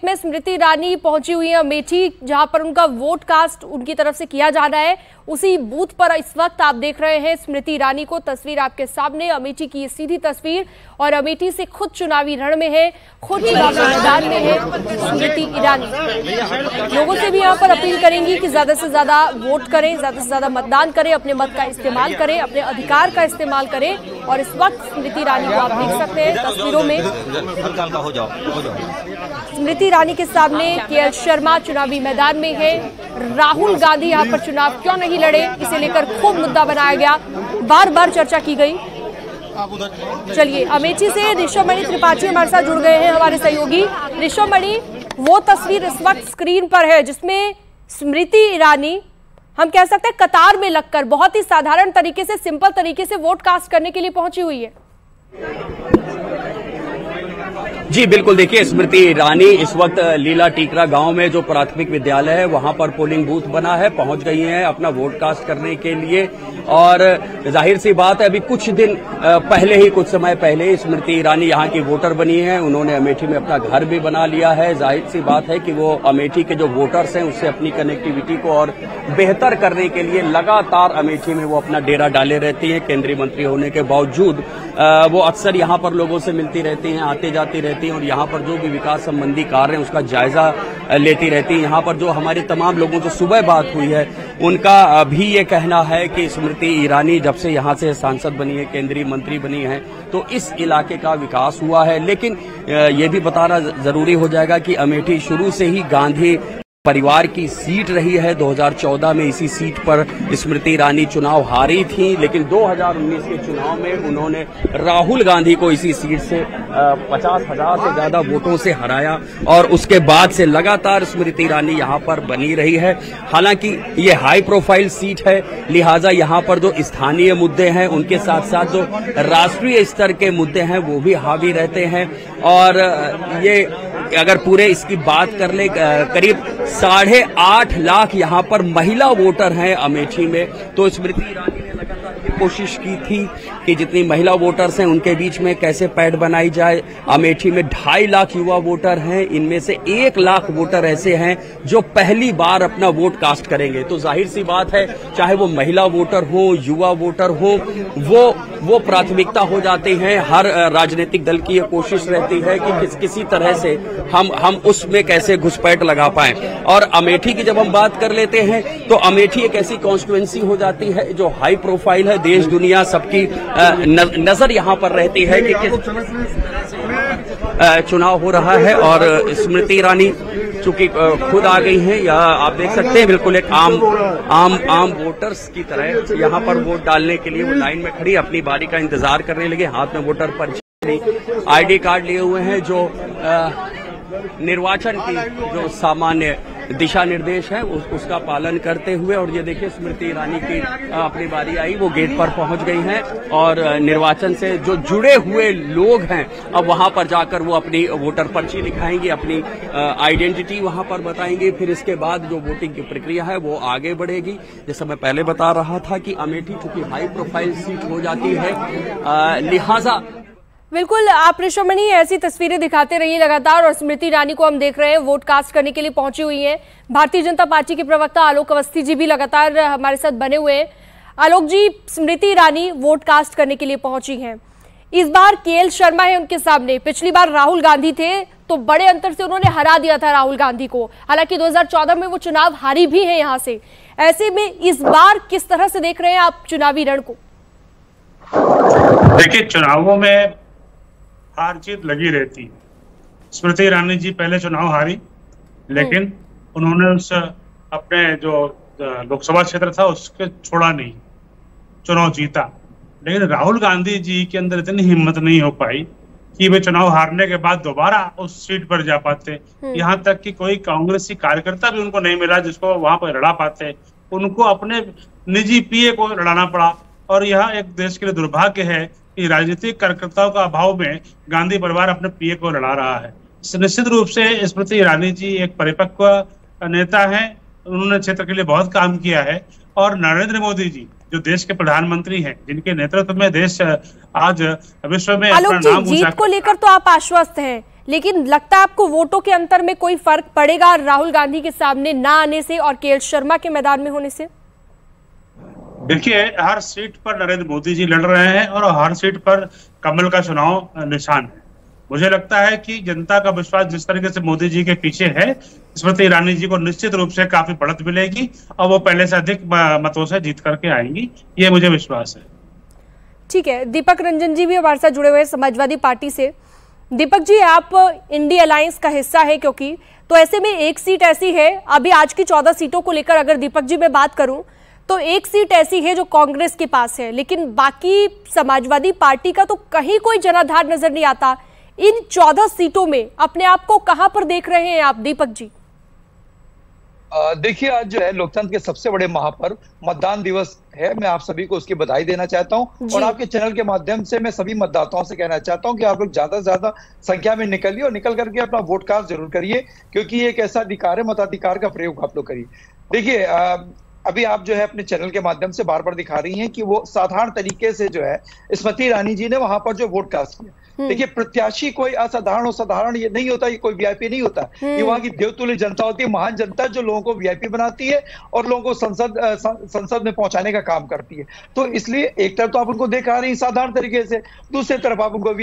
में स्मृति ईरानी पहुंची हुई है अमेठी, जहां पर उनका वोट कास्ट उनकी तरफ से किया जाना है। उसी बूथ पर इस वक्त आप देख रहे हैं स्मृति ईरानी को। तस्वीर आपके सामने, अमेठी की ये सीधी तस्वीर, और अमेठी से खुद चुनावी रण में है, खुद चुनावी मैदान में है स्मृति ईरानी। लोगों से भी यहाँ पर अपील करेंगी कि ज्यादा से ज्यादा वोट करें, ज्यादा से ज्यादा मतदान करें, अपने मत का इस्तेमाल करें, अपने अधिकार का इस्तेमाल करें। और इस वक्त स्मृति ईरानी को आप देख सकते हैं तस्वीरों में। स्मृति ईरानी के सामने केएल शर्मा चुनावी मैदान में है। राहुल गांधी यहाँ पर चुनाव क्यों नहीं लड़े, इसे लेकर खूब मुद्दा बनाया गया, बार बार चर्चा की गई। चलिए, अमेठी से ऋषभमणि त्रिपाठी हमारे साथ जुड़ गए हैं, हमारे सहयोगी। ऋषभमणि, वो तस्वीर इस वक्त स्क्रीन पर है जिसमें स्मृति ईरानी, हम कह सकते हैं कतार में लगकर बहुत ही साधारण तरीके से, सिंपल तरीके से वोट कास्ट करने के लिए पहुंची हुई है। जी बिल्कुल, देखिए स्मृति ईरानी इस वक्त लीला टीकरा गांव में जो प्राथमिक विद्यालय है वहां पर पोलिंग बूथ बना है, पहुंच गई हैं अपना वोट कास्ट करने के लिए। और जाहिर सी बात है, अभी कुछ दिन पहले ही, कुछ समय पहले ही स्मृति ईरानी यहाँ की वोटर बनी है। उन्होंने अमेठी में अपना घर भी बना लिया है। जाहिर सी बात है कि वो अमेठी के जो वोटर्स हैं उससे अपनी कनेक्टिविटी को और बेहतर करने के लिए लगातार अमेठी में वो अपना डेरा डाले रहती हैं। केंद्रीय मंत्री होने के बावजूद वो अक्सर यहाँ पर लोगों से मिलती रहती हैं, आती जाती रहती हैं और यहाँ पर जो भी विकास संबंधी कार्य हैं उसका जायजा लेती रहती हैं। यहाँ पर जो हमारे तमाम लोगों से सुबह बात हुई है उनका भी ये कहना है कि स्मृति ईरानी जब से यहाँ से सांसद बनी है, केंद्रीय मंत्री बनी है, तो इस इलाके का विकास हुआ है। लेकिन ये भी बताना जरूरी हो जाएगा कि अमेठी शुरू से ही गांधी परिवार की सीट रही है। 2014 में इसी सीट पर स्मृति ईरानी चुनाव हारी थी, लेकिन 2019 के चुनाव में उन्होंने राहुल गांधी को इसी सीट से 50,000 से ज्यादा वोटों से हराया और उसके बाद से लगातार स्मृति ईरानी यहाँ पर बनी रही है। हालांकि ये हाई प्रोफाइल सीट है, लिहाजा यहाँ पर जो स्थानीय मुद्दे हैं उनके साथ साथ जो राष्ट्रीय स्तर के मुद्दे हैं वो भी हावी रहते हैं। और ये अगर पूरे इसकी बात कर ले, करीब 8.5 लाख यहाँ पर महिला वोटर हैं अमेठी में। तो स्मृति ईरानी ने लगातार कोशिश की थी कि जितनी महिला वोटर्स हैं उनके बीच में कैसे पैठ बनाई जाए। अमेठी में 2.5 लाख युवा वोटर हैं, इनमें से 1 लाख वोटर ऐसे हैं जो पहली बार अपना वोट कास्ट करेंगे। तो जाहिर सी बात है, चाहे वो महिला वोटर हो, युवा वोटर हो, वो प्राथमिकता हो जाते हैं। हर राजनीतिक दल की ये कोशिश रहती है कि किसी तरह से हम उसमें कैसे घुसपैठ लगा पाएं। और अमेठी की जब हम बात कर लेते हैं तो अमेठी एक ऐसी कॉन्स्टिट्यूएंसी हो जाती है जो हाई प्रोफाइल है, देश दुनिया सबकी नजर यहाँ पर रहती है कि किस चुनाव हो रहा है। और स्मृति ईरानी चूंकि खुद आ गई हैं, या आप देख सकते हैं बिल्कुल एक आम वोटर्स की तरह यहाँ पर वोट डालने के लिए वो लाइन में खड़ी अपनी बारी का इंतजार करने लगे। हाथ में वोटर पर्ची, आईडी कार्ड लिए हुए हैं, जो निर्वाचन की जो सामान्य दिशा निर्देश है उसका पालन करते हुए। और ये देखिए स्मृति ईरानी की अपनी बारी आई, वो गेट पर पहुंच गई हैं और निर्वाचन से जो जुड़े हुए लोग हैं अब वहां पर जाकर वो अपनी वोटर पर्ची दिखाएंगे, अपनी आइडेंटिटी वहां पर बताएंगे। फिर इसके बाद जो वोटिंग की प्रक्रिया है वो आगे बढ़ेगी। जैसा मैं पहले बता रहा था कि अमेठी चूंकि हाई प्रोफाइल सीट हो जाती है, लिहाजा बिल्कुल आप ऋषभमणि ऐसी तस्वीरें दिखाते रहिए लगातार। और स्मृति ईरानी को हम देख रहे हैं वोट कास्ट करने के लिए पहुंची हुई हैं। भारतीय जनता पार्टी के प्रवक्ता आलोक अवस्थी जी भी लगातार हमारे साथ बने हुए हैं। आलोक जी, स्मृति ईरानी वोट कास्ट करने के लिए पहुंची हैं, इस बार केएल शर्मा है उनके सामने। पिछली बार राहुल गांधी थे तो बड़े अंतर से उन्होंने हरा दिया था राहुल गांधी को, हालांकि 2014 में वो चुनाव हारी भी है यहाँ से। ऐसे में इस बार किस तरह से देख रहे हैं आप चुनावी रण को? देखिए, चुनावों में हार जीत लगी रहती है। स्मृति ईरानी जी पहले चुनाव हारी, लेकिन उन्होंने उस अपने जो लोकसभा क्षेत्र था उसके छोड़ा नहीं, चुनाव जीता। लेकिन राहुल गांधी जी के अंदर इतनी हिम्मत नहीं हो पाई कि वे चुनाव हारने के बाद दोबारा उस सीट पर जा पाते। यहाँ तक कि कोई कांग्रेसी कार्यकर्ता भी उनको नहीं मिला जिसको वहां पर लड़ा पाते। उनको अपने निजी पीए को लड़ाना पड़ा। और यह एक देश के लिए दुर्भाग्य है कि राजनीतिक कार्यकर्ताओं का अभाव में गांधी परिवार अपने पीए को लड़ा रहा है। निश्चित रूप से स्मृति ईरानी जी एक परिपक्व नेता हैं, उन्होंने क्षेत्र के लिए बहुत काम किया है। और नरेंद्र मोदी जी जो देश के प्रधानमंत्री हैं, जिनके नेतृत्व में देश आज विश्व में अपना नाम ऊंचा। जीत को लेकर तो आप आश्वस्त हैं, लेकिन लगता है आपको वोटों के अंतर में कोई फर्क पड़ेगा राहुल गांधी के सामने ना आने से और केएल शर्मा के मैदान में होने से? देखिए, हर सीट पर नरेंद्र मोदी जी लड़ रहे हैं और हर सीट पर कमल का चुनाव निशान है। मुझे लगता है कि जनता का विश्वास जिस तरीके से मोदी जी के पीछे है, स्मृति ईरानी जी को निश्चित रूप से काफी बढ़त मिलेगी और वो पहले से अधिक मतों से जीत करके आएंगी, ये मुझे विश्वास है। ठीक है, दीपक रंजन जी भी हमारे साथ जुड़े हुए हैं समाजवादी पार्टी से। दीपक जी, आप इंडी अलायंस का हिस्सा है क्योंकि, तो ऐसे में एक सीट ऐसी है, अभी आज की 14 सीटों को लेकर अगर दीपक जी मैं बात करूं तो एक सीट ऐसी है जो कांग्रेस के पास है, लेकिन बाकी समाजवादी पार्टी का तो कहीं कोई जनाधार नजर नहीं आता। इन 14 सीटों में अपने आप को कहां पर देख रहे हैं आप दीपक जी? देखिए, आज जो है लोकतंत्र के सबसे बड़े महापर्व मतदान दिवस है। मैं आप सभी को उसकी बधाई देना चाहता हूं और आपके चैनल के माध्यम से मैं सभी मतदाताओं से कहना चाहता हूं कि आप लोग ज्यादा से ज्यादा संख्या में निकलिए और निकल करके अपना वोट कास्ट जरूर करिए, क्योंकि ये एक ऐसा अधिकार है, मताधिकार का प्रयोग आप लोग करिए। देखिए, अभी आप जो है अपने चैनल के माध्यम से बार बार दिखा रही हैं कि वो साधारण तरीके से जो है स्मृति ईरानी जी ने वहां पर जो वोट कास्ट किया। देखिए, प्रत्याशी कोई असाधारण और साधारण ये नहीं होता, ये कोई वीआईपी नहीं होता। ये वहां की देवतुल्य जनता होती है, महान जनता जो लोगों को वीआईपी बनाती है और लोगों को संसद में पहुंचाने का काम करती है। तो इसलिए एक तरफ तो आप उनको देखा रही साधारण तरीके से, दूसरी तरफ आप उनको